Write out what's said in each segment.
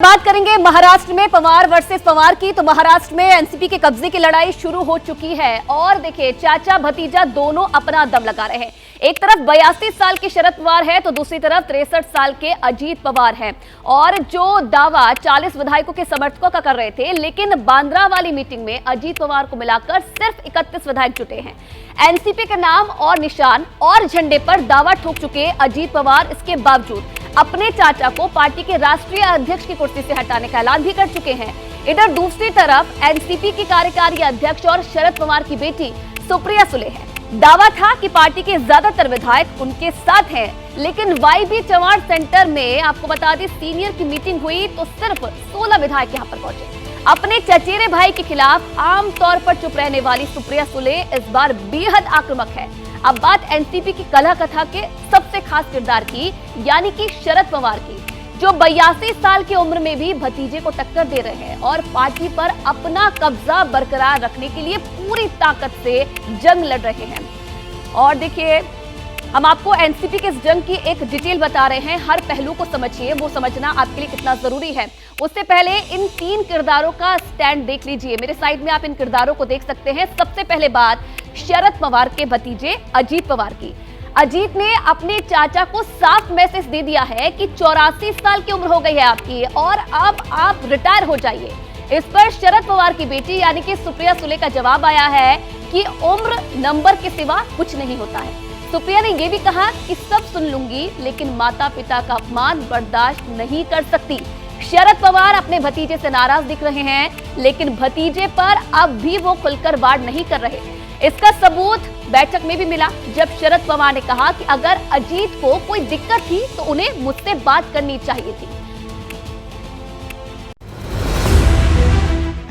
बात करेंगे महाराष्ट्र में पवार वर्सेस पवार की। तो महाराष्ट्र में एनसीपी के कब्जे की लड़ाई शुरू हो चुकी है और देखिए चाचा भतीजा दोनों अपना दम लगा रहे हैं। एक तरफ 82 साल के शरद पवार है तो दूसरी तरफ 63 साल के अजीत पवार हैं। और जो दावा 40 विधायकों के समर्थकों का कर रहे थे, लेकिन बांद्रा वाली मीटिंग में अजीत पवार को मिलाकर सिर्फ 31 विधायक जुटे हैं। एनसीपी के नाम और निशान और झंडे पर दावा ठोक चुके अजीत पवार इसके बावजूद अपने चाचा को पार्टी के राष्ट्रीय अध्यक्ष की कुर्सी से हटाने का ऐलान भी कर चुके हैं। इधर दूसरी तरफ एनसीपी की कार्यकारी अध्यक्ष और शरद पवार की बेटी सुप्रिया सुले है। दावा था कि पार्टी के ज्यादातर विधायक उनके साथ हैं, लेकिन वाईबी चव्हाण सेंटर में आपको बता दें सीनियर की मीटिंग हुई तो सिर्फ 16 विधायक यहां पर पहुंचे। अपने चचेरे भाई के खिलाफ आमतौर पर चुप रहने वाली सुप्रिया सुले इस बार बेहद आक्रामक है। अब बात एनसीपी की कलह कथा के सबसे खास किरदार की, यानी कि शरद पवार की, जो 82 साल की उम्र में भी भतीजे को टक्कर दे रहे हैं और पार्टी पर अपना कब्जा बरकरार रखने के लिए पूरी ताकत से जंग लड़ रहे हैं। और देखिए, हम आपको एनसीपी के इस जंग की एक डिटेल बता रहे हैं। हर पहलू को समझिए, वो समझना आपके लिए कितना जरूरी है। उससे पहले इन तीन किरदारों का स्टैंड देख लीजिए। मेरे साइड में आप इन किरदारों को देख सकते हैं। सबसे पहले बात शरद पवार के भतीजे अजीत पवार की। अजीत ने अपने चाचा को साफ मैसेज दे दिया है कि 84 साल की उम्र हो गई है आपकी और अब आप रिटायर हो जाइए। इस पर शरद पवार की बेटी यानी कि सुप्रिया सुले का जवाब आया है कि उम्र नंबर के सिवा कुछ नहीं होता है। सुप्रिया ने यह भी कहा कि सब सुन लूंगी, लेकिन माता पिता का अपमान बर्दाश्त नहीं कर सकती। शरद पवार अपने भतीजे से नाराज दिख रहे हैं, लेकिन भतीजे पर अब भी वो खुलकर वार नहीं कर रहे। इसका सबूत बैठक में भी मिला, जब शरद पवार ने कहा कि अगर अजीत को कोई दिक्कत थी तो उन्हें मुझसे बात करनी चाहिए थी।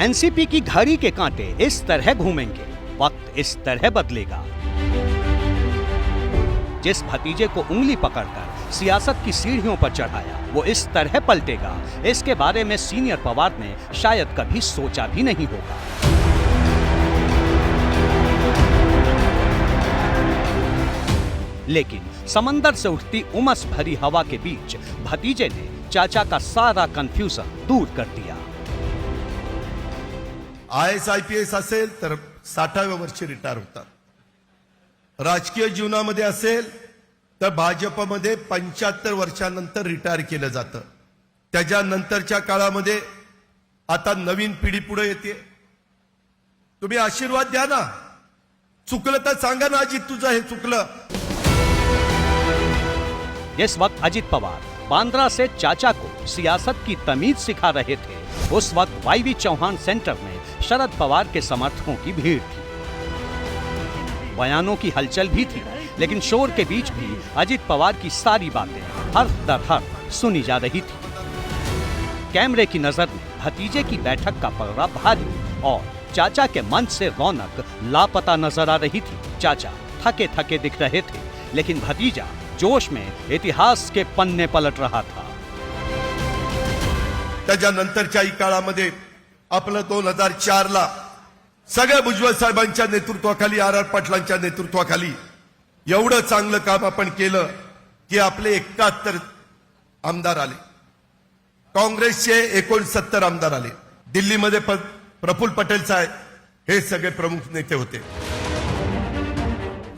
एनसीपी की घड़ी के कांटे इस तरह घूमेंगे, वक्त इस तरह बदलेगा। जिस भतीजे को उंगली पकड़कर सियासत की सीढ़ियों पर चढ़ाया, वो इस तरह पलटेगा, इसके बारे में सीनियर पवार ने शायद कभी सोचा भी नहीं होगा। लेकिन समंदर से उठती उमस भरी हवा के बीच भतीजे ने चाचा का सारा कन्फ्यूजन दूर कर दिया। IAS IPS असेल तर 60व्या वर्षी रिटायर होतात। राजकीय जीवनामध्ये असेल तर भाजपमध्ये 75 वर्षानंतर रिटायर केलं जातं। त्याच्यानंतरच्या काळामध्ये आता नवीन पिढी पुढे येते। तुम्ही आशीर्वाद द्या ना, चुकलं तर सांगा ना अजित तुझं हे चुकलं। जिस वक्त अजित पवार बांद्रा से चाचा को सियासत की तमीज सिखा रहे थे, उस वक्त वाईबी चौहान सेंटर में शरद पवार के समर्थकों की भीड़ थी। बयानों की हलचल भी थी, लेकिन शोर के बीच भी अजित पवार की सारी बातें हर दर हर सुनी जा रही थी। कैमरे की नजर में भतीजे की बैठक का पलड़ा भारी और चाचा के मंच से रौनक लापता नजर आ रही थी। चाचा थके थके दिख रहे थे, लेकिन भतीजा जोश में इतिहास के पन्ने पलट रहा था। त्याच्यानंतरच्या काळामध्ये आपलं 2004 ला सगळ्या भुजबळ साहेबांच्या नेतृत्वाखाली, RR पाटलांच्या नेतृत्वाखाली एवढं चांगलं काम आपण केलं की आपले 71 आमदार आले। काँग्रेसचे 69 आमदार आले। दिल्लीमध्ये प्रफुल्ल पटेल साहेब हे सगळे प्रमुख नेते होते।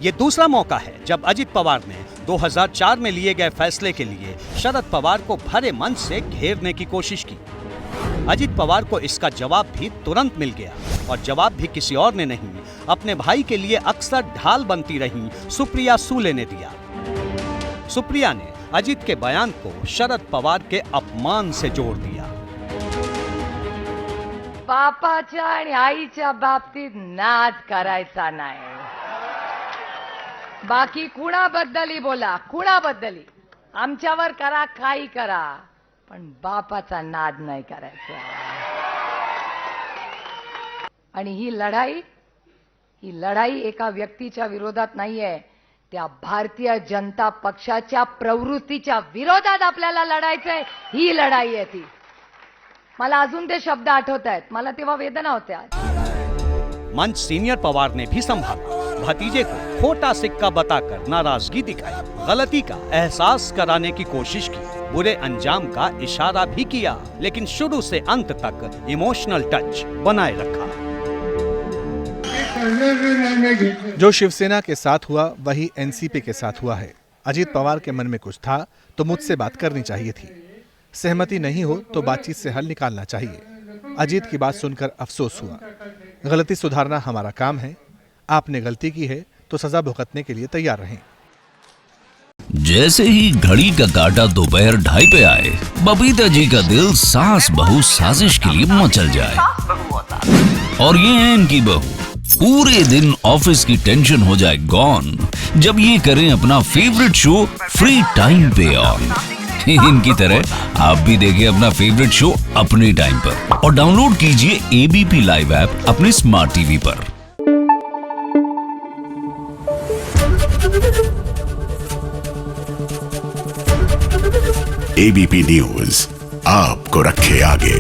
ये दूसरा मौका है जब अजित पवार ने 2004 में लिए गए फैसले के लिए शरद पवार को भरे मंच से घेरने की कोशिश की। अजित पवार को इसका जवाब भी तुरंत मिल गया, और जवाब भी किसी और ने नहीं, अपने भाई के लिए अक्सर ढाल बनती रही सुप्रिया सुले ने दिया। सुप्रिया ने अजित के बयान को शरद पवार के अपमान से जोड़ दिया। बापाच्या आणि आईच्या बाबतीत नाद करायचा नाही। बाकी कुणाबद्दलही बोला, कुणाबद्दलही आमच्यावर करा, काही करा, पण बापाचा नाद नाही करायचा। आणि ही लढाई एका व्यक्तीच्या विरोधात नाहीये, त्या भारतीय जनता पक्षाच्या प्रवृत्तीच्या विरोधात आपल्याला लढायचंय। ही लढाई आहे ती। मला अजून ते शब्द आठवत आहेत, मला तेव्हा वेदना होत्या। मंच सीनियर पवार ने भी संभाला, भतीजे को खोटा सिक्का बताकर नाराजगी दिखाई, गलती का एहसास कराने की कोशिश की। बुरे अंजाम का इशारा भी किया, लेकिन शुरू से अंत तक इमोशनल टच बनाए रखा। जो शिवसेना के साथ हुआ वही एनसीपी के साथ हुआ है। अजीत पवार के मन में कुछ था तो मुझसे बात करनी चाहिए थी। सहमति नहीं हो तो बातचीत से हल निकालना चाहिए। अजीत की बात सुनकर अफसोस हुआ। गलती सुधारना हमारा काम है। आपने गलती की है तो सजा भुगतने के लिए तैयार रहें। जैसे ही घड़ी का काटा दोपहर 2:30 पे आए, बबीता जी का दिल सास बहू साजिश के लिए मचल जाए। और ये है इनकी बहू, पूरे दिन ऑफिस की टेंशन हो जाए गॉन जब ये करें अपना फेवरेट शो फ्री टाइम पे ऑन। इनकी तरह आप भी देखिए अपना फेवरेट शो अपने टाइम पर और डाउनलोड कीजिए एबीपी लाइव ऐप अपने स्मार्ट टीवी पर। एबीपी न्यूज आपको रखे आगे।